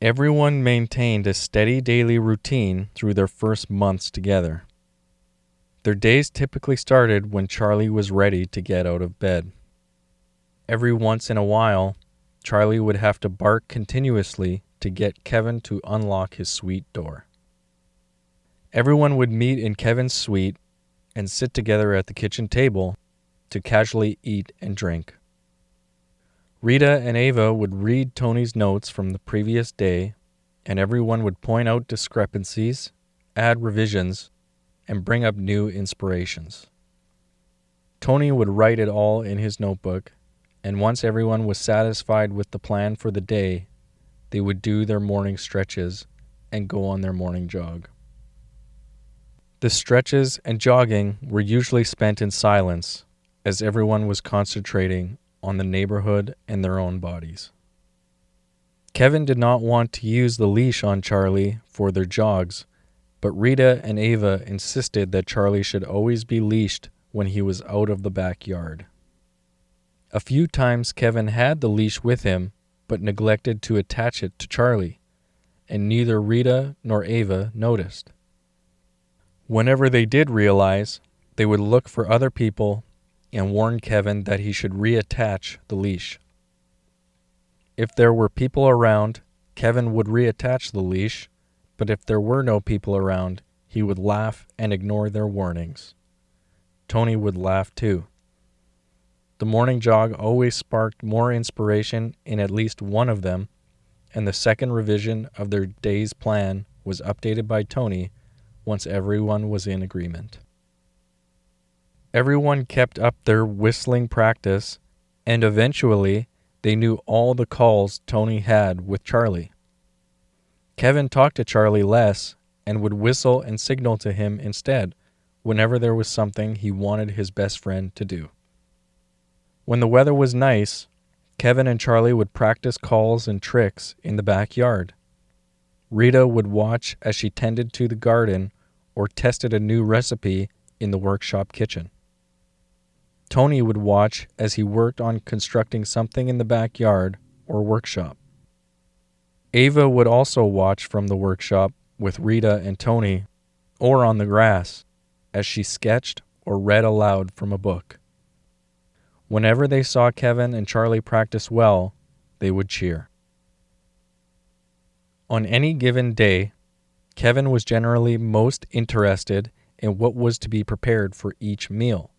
Everyone maintained a steady daily routine through their first months together. Their days typically started when Charlie was ready to get out of bed. Every once in a while, Charlie would have to bark continuously to get Kevin to unlock his suite door. Everyone would meet in Kevin's suite and sit together at the kitchen table to casually eat and drink. Rita and Ava would read Tony's notes from the previous day, and everyone would point out discrepancies, add revisions, and bring up new inspirations. Tony would write it all in his notebook, and once everyone was satisfied with the plan for the day, they would do their morning stretches and go on their morning jog. The stretches and jogging were usually spent in silence, as everyone was concentrating on the neighborhood and their own bodies. Kevin did not want to use the leash on Charlie for their jogs, but Rita and Ava insisted that Charlie should always be leashed when he was out of the backyard. A few times Kevin had the leash with him, but neglected to attach it to Charlie, and neither Rita nor Ava noticed. Whenever they did realize, they would look for other people and warned Kevin that he should reattach the leash. If there were people around, Kevin would reattach the leash, but if there were no people around, he would laugh and ignore their warnings. Tony would laugh too. The morning jog always sparked more inspiration in at least one of them, and the second revision of their day's plan was updated by Tony once everyone was in agreement. Everyone kept up their whistling practice, and eventually they knew all the calls Tony had with Charlie. Kevin talked to Charlie less and would whistle and signal to him instead whenever there was something he wanted his best friend to do. When the weather was nice, Kevin and Charlie would practice calls and tricks in the backyard. Rita would watch as she tended to the garden or tested a new recipe in the workshop kitchen. Tony would watch as he worked on constructing something in the backyard or workshop. Ava would also watch from the workshop with Rita and Tony, or on the grass, as she sketched or read aloud from a book. Whenever they saw Kevin and Charlie practice well, they would cheer. On any given day, Kevin was generally most interested in what was to be prepared for each meal.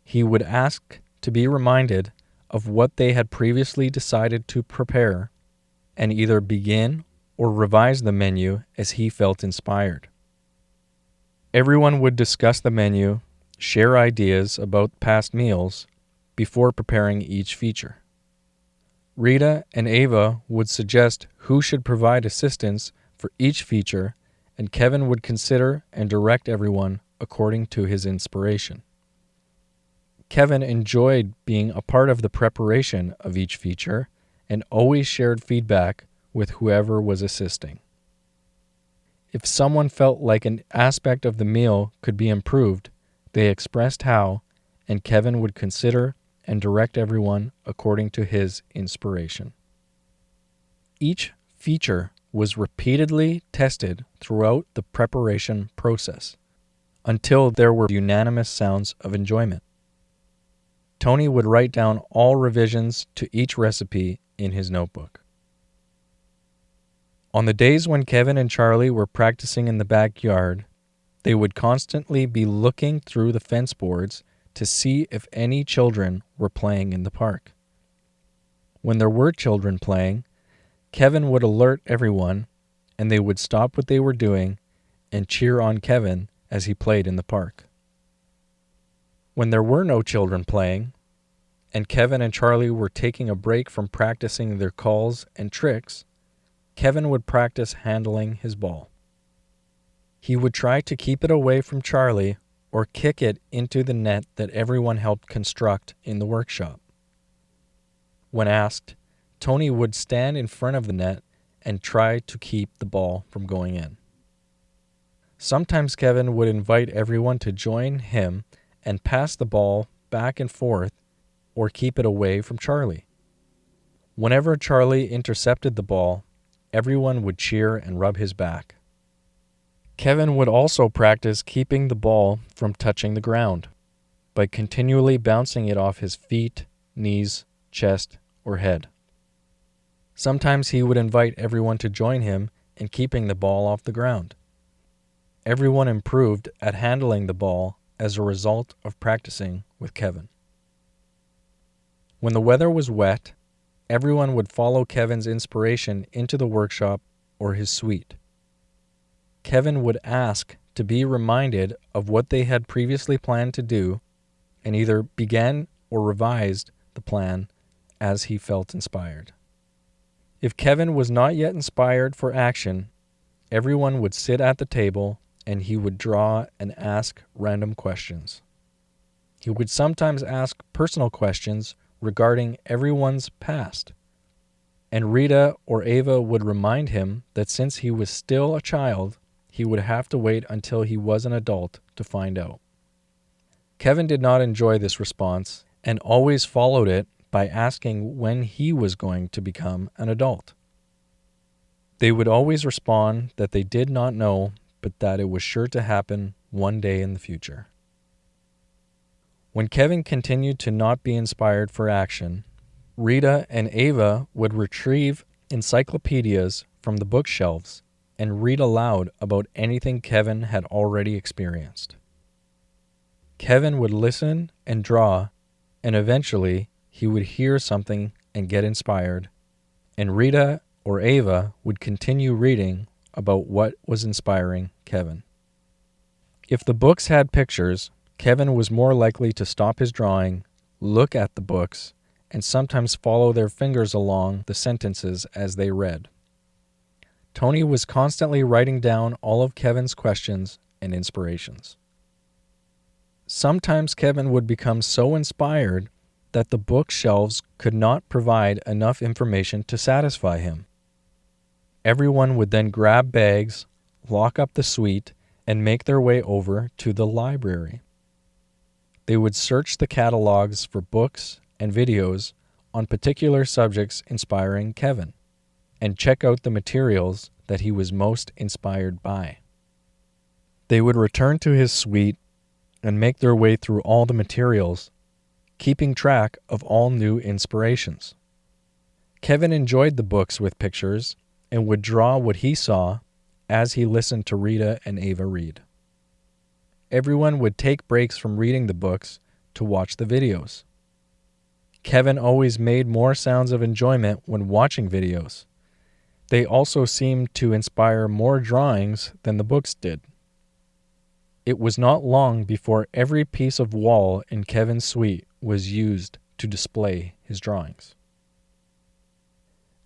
He would ask to be reminded of what they had previously decided to prepare and either begin or revise the menu as he felt inspired. Everyone would discuss the menu, share ideas about past meals before preparing each feature. Rita and Ava would suggest who should provide assistance for each feature, and Kevin would consider and direct everyone according to his inspiration. Kevin enjoyed being a part of the preparation of each feature and always shared feedback with whoever was assisting. If someone felt like an aspect of the meal could be improved, they expressed how, and Kevin would consider and direct everyone according to his inspiration. Each feature was repeatedly tested throughout the preparation process until there were unanimous sounds of enjoyment. Tony would write down all revisions to each recipe in his notebook. On the days when Kevin and Charlie were practicing in the backyard, they would constantly be looking through the fence boards to see if any children were playing in the park. When there were children playing, Kevin would alert everyone, and they would stop what they were doing and cheer on Kevin as he played in the park. When there were no children playing, and Kevin and Charlie were taking a break from practicing their calls and tricks, Kevin would practice handling his ball. He would try to keep it away from Charlie or kick it into the net that everyone helped construct in the workshop. When asked, Tony would stand in front of the net and try to keep the ball from going in. Sometimes Kevin would invite everyone to join him and pass the ball back and forth or keep it away from Charlie. Whenever Charlie intercepted the ball everyone would cheer and rub his back. Kevin would also practice keeping the ball from touching the ground by continually bouncing it off his feet, knees, chest, or head. Sometimes he would invite everyone to join him in keeping the ball off the ground. Everyone improved at handling the ball as a result of practicing with Kevin. When the weather was wet, everyone would follow Kevin's inspiration into the workshop or his suite. Kevin would ask to be reminded of what they had previously planned to do and either began or revised the plan as he felt inspired. If Kevin was not yet inspired for action, everyone would sit at the table and he would draw and ask random questions. He would sometimes ask personal questions regarding everyone's past, and Rita or Ava would remind him that since he was still a child, he would have to wait until he was an adult to find out. Kevin did not enjoy this response and always followed it by asking when he was going to become an adult. They would always respond that they did not know, but that it was sure to happen one day in the future. When Kevin continued to not be inspired for action, Rita and Ava would retrieve encyclopedias from the bookshelves and read aloud about anything Kevin had already experienced. Kevin would listen and draw, and eventually he would hear something and get inspired, and Rita or Ava would continue reading about what was inspiring Kevin. If the books had pictures, Kevin was more likely to stop his drawing, look at the books, and sometimes follow their fingers along the sentences as they read. Tony was constantly writing down all of Kevin's questions and inspirations. Sometimes Kevin would become so inspired that the bookshelves could not provide enough information to satisfy him. Everyone would then grab bags, lock up the suite, and make their way over to the library. They would search the catalogs for books and videos on particular subjects inspiring Kevin, and check out the materials that he was most inspired by. They would return to his suite and make their way through all the materials, keeping track of all new inspirations. Kevin enjoyed the books with pictures and would draw what he saw as he listened to Rita and Ava read. Everyone would take breaks from reading the books to watch the videos. Kevin always made more sounds of enjoyment when watching videos. They also seemed to inspire more drawings than the books did. It was not long before every piece of wall in Kevin's suite was used to display his drawings.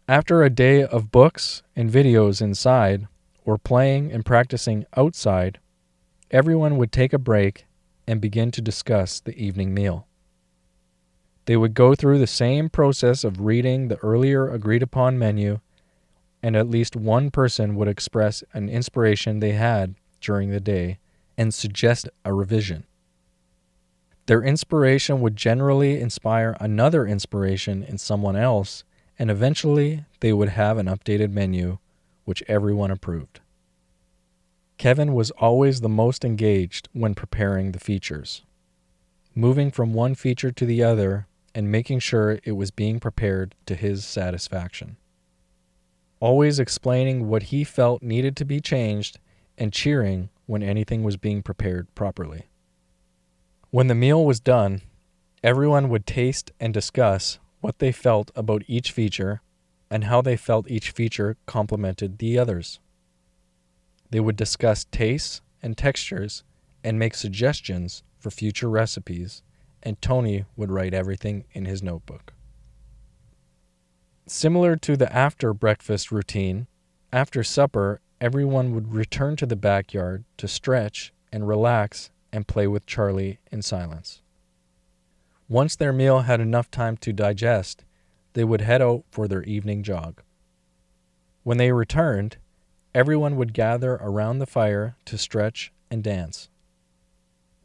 After a day of books and videos inside, or playing and practicing outside, everyone would take a break and begin to discuss the evening meal. They would go through the same process of reading the earlier agreed-upon menu, and at least one person would express an inspiration they had during the day and suggest a revision. Their inspiration would generally inspire another inspiration in someone else, and eventually they would have an updated menu, which everyone approved. Kevin was always the most engaged when preparing the features, moving from one feature to the other and making sure it was being prepared to his satisfaction. Always explaining what he felt needed to be changed and cheering when anything was being prepared properly. When the meal was done, everyone would taste and discuss what they felt about each feature and how they felt each feature complemented the others. They would discuss tastes and textures and make suggestions for future recipes, and Tony would write everything in his notebook. Similar to the after-breakfast routine, after supper, everyone would return to the backyard to stretch and relax and play with Charlie in silence. Once their meal had enough time to digest, they would head out for their evening jog. When they returned, everyone would gather around the fire to stretch and dance.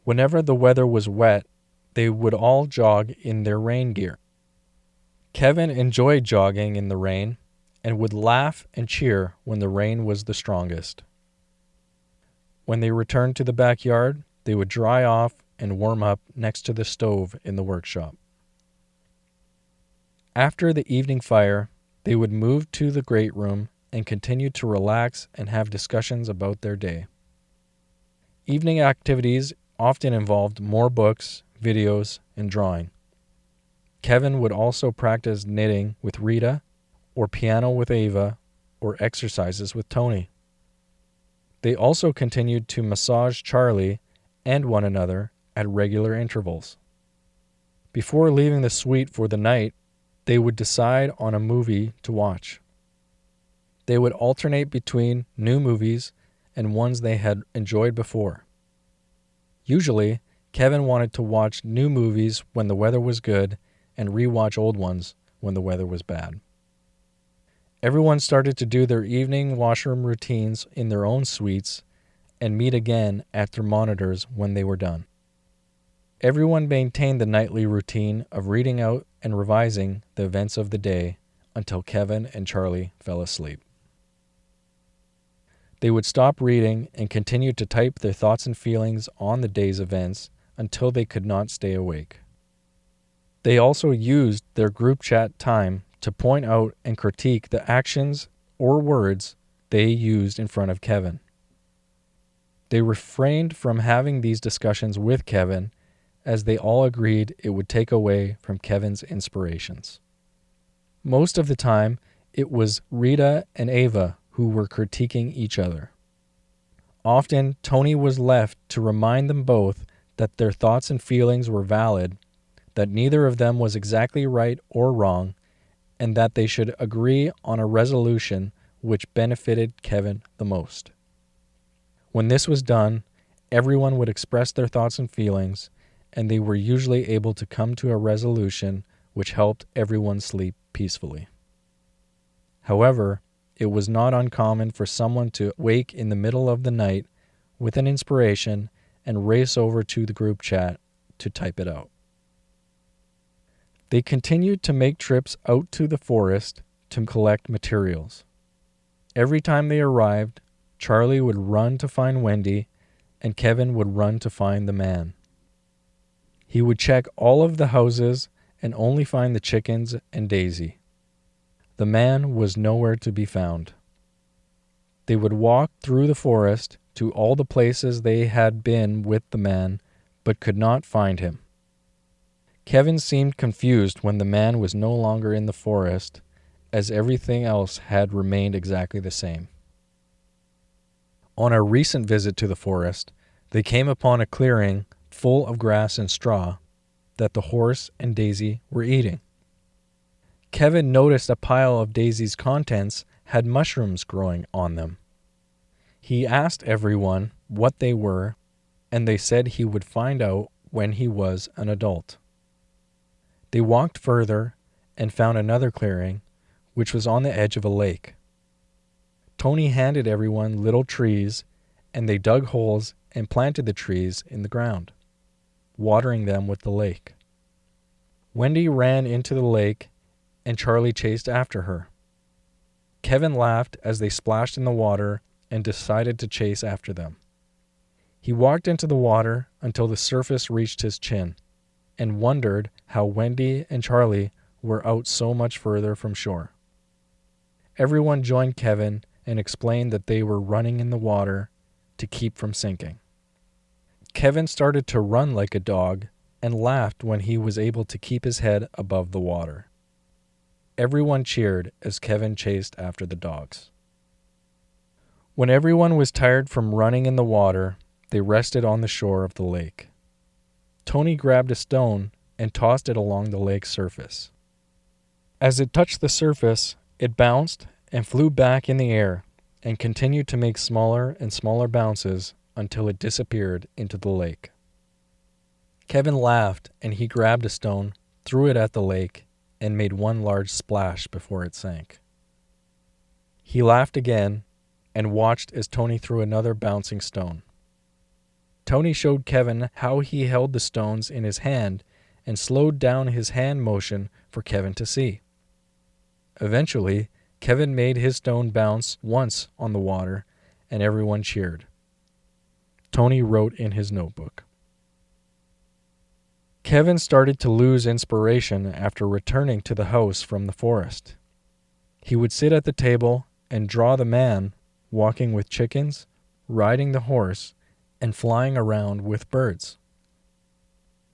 Whenever the weather was wet, they would all jog in their rain gear. Kevin enjoyed jogging in the rain and would laugh and cheer when the rain was the strongest. When they returned to the backyard, they would dry off and warm up next to the stove in the workshop. After the evening fire, they would move to the great room and continue to relax and have discussions about their day. Evening activities often involved more books, videos, and drawing. Kevin would also practice knitting with Rita, or piano with Ava, or exercises with Tony. They also continued to massage Charlie and one another at regular intervals. Before leaving the suite for the night, they would decide on a movie to watch. They would alternate between new movies and ones they had enjoyed before. Usually, Kevin wanted to watch new movies when the weather was good and rewatch old ones when the weather was bad. Everyone started to do their evening washroom routines in their own suites and meet again at their monitors when they were done. Everyone maintained the nightly routine of reading out and revising the events of the day until Kevin and Charlie fell asleep. They would stop reading and continue to type their thoughts and feelings on the day's events until they could not stay awake. They also used their group chat time to point out and critique the actions or words they used in front of Kevin. They refrained from having these discussions with Kevin as they all agreed it would take away from Kevin's inspirations. Most of the time, it was Rita and Ava who were critiquing each other. Often, Tony was left to remind them both that their thoughts and feelings were valid, that neither of them was exactly right or wrong, and that they should agree on a resolution which benefited Kevin the most. When this was done, everyone would express their thoughts and feelings, and they were usually able to come to a resolution which helped everyone sleep peacefully. However, it was not uncommon for someone to wake in the middle of the night with an inspiration and race over to the group chat to type it out. They continued to make trips out to the forest to collect materials. Every time they arrived, Charlie would run to find Wendy, and Kevin would run to find the man. He would check all of the houses and only find the chickens and Daisy. The man was nowhere to be found. They would walk through the forest to all the places they had been with the man, but could not find him. Kevin seemed confused when the man was no longer in the forest, as everything else had remained exactly the same. On a recent visit to the forest, they came upon a clearing full of grass and straw that the horse and Daisy were eating. Kevin noticed a pile of Daisy's contents had mushrooms growing on them. He asked everyone what they were, and they said he would find out when he was an adult. They walked further and found another clearing, which was on the edge of a lake. Tony handed everyone little trees, and they dug holes and planted the trees in the ground, watering them with the lake. Wendy ran into the lake, and Charlie chased after her. Kevin laughed as they splashed in the water and decided to chase after them. He walked into the water until the surface reached his chin, and wondered how Wendy and Charlie were out so much further from shore. Everyone joined Kevin and explained that they were running in the water to keep from sinking. Kevin started to run like a dog and laughed when he was able to keep his head above the water. Everyone cheered as Kevin chased after the dogs. When everyone was tired from running in the water, they rested on the shore of the lake. Tony grabbed a stone and tossed it along the lake's surface. As it touched the surface, it bounced and flew back in the air and continued to make smaller and smaller bounces until it disappeared into the lake. Kevin laughed and he grabbed a stone, threw it at the lake, and made one large splash before it sank. He laughed again and watched as Tony threw another bouncing stone. Tony showed Kevin how he held the stones in his hand and slowed down his hand motion for Kevin to see. Eventually, Kevin made his stone bounce once on the water, and everyone cheered. Tony wrote in his notebook. Kevin started to lose inspiration after returning to the house from the forest. He would sit at the table and draw the man walking with chickens, riding the horse, and flying around with birds.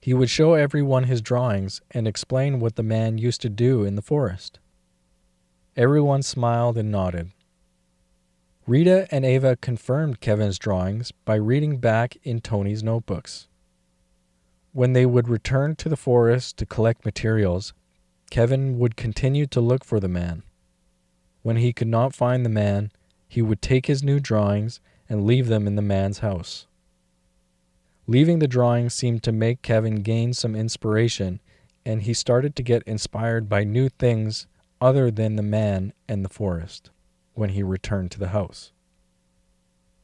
He would show everyone his drawings and explain what the man used to do in the forest. Everyone smiled and nodded. Rita and Ava confirmed Kevin's drawings by reading back in Tony's notebooks. When they would return to the forest to collect materials, Kevin would continue to look for the man. When he could not find the man, he would take his new drawings and leave them in the man's house. Leaving the drawings seemed to make Kevin gain some inspiration, and he started to get inspired by new things other than the man and the forest when he returned to the house.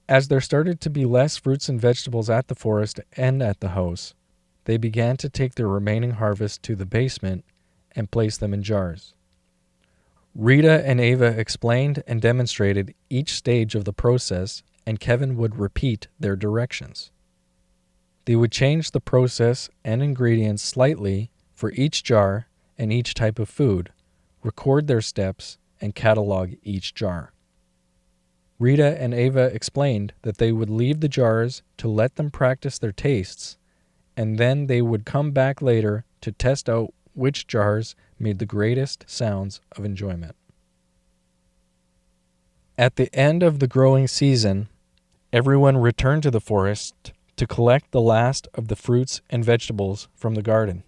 As there started to be less fruits and vegetables at the forest and at the house, they began to take their remaining harvest to the basement and place them in jars. Rita and Ava explained and demonstrated each stage of the process, and Kevin would repeat their directions. They would change the process and ingredients slightly for each jar and each type of food, record their steps, and catalog each jar. Rita and Ava explained that they would leave the jars to let them practice their tastes, and then they would come back later to test out which jars made the greatest sounds of enjoyment. At the end of the growing season, everyone returned to the forest to collect the last of the fruits and vegetables from the garden.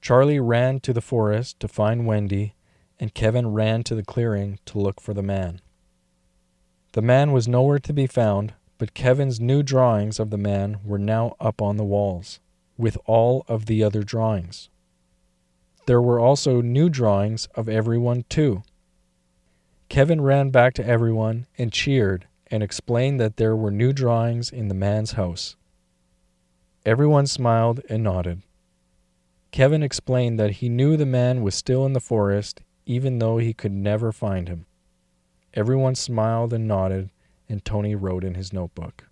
Charlie ran to the forest to find Wendy, and Kevin ran to the clearing to look for the man. The man was nowhere to be found, but Kevin's new drawings of the man were now up on the walls, with all of the other drawings. There were also new drawings of everyone too. Kevin ran back to everyone and cheered and explained that there were new drawings in the man's house. Everyone smiled and nodded. Kevin explained that he knew the man was still in the forest, even though he could never find him. Everyone smiled and nodded, and Tony wrote in his notebook.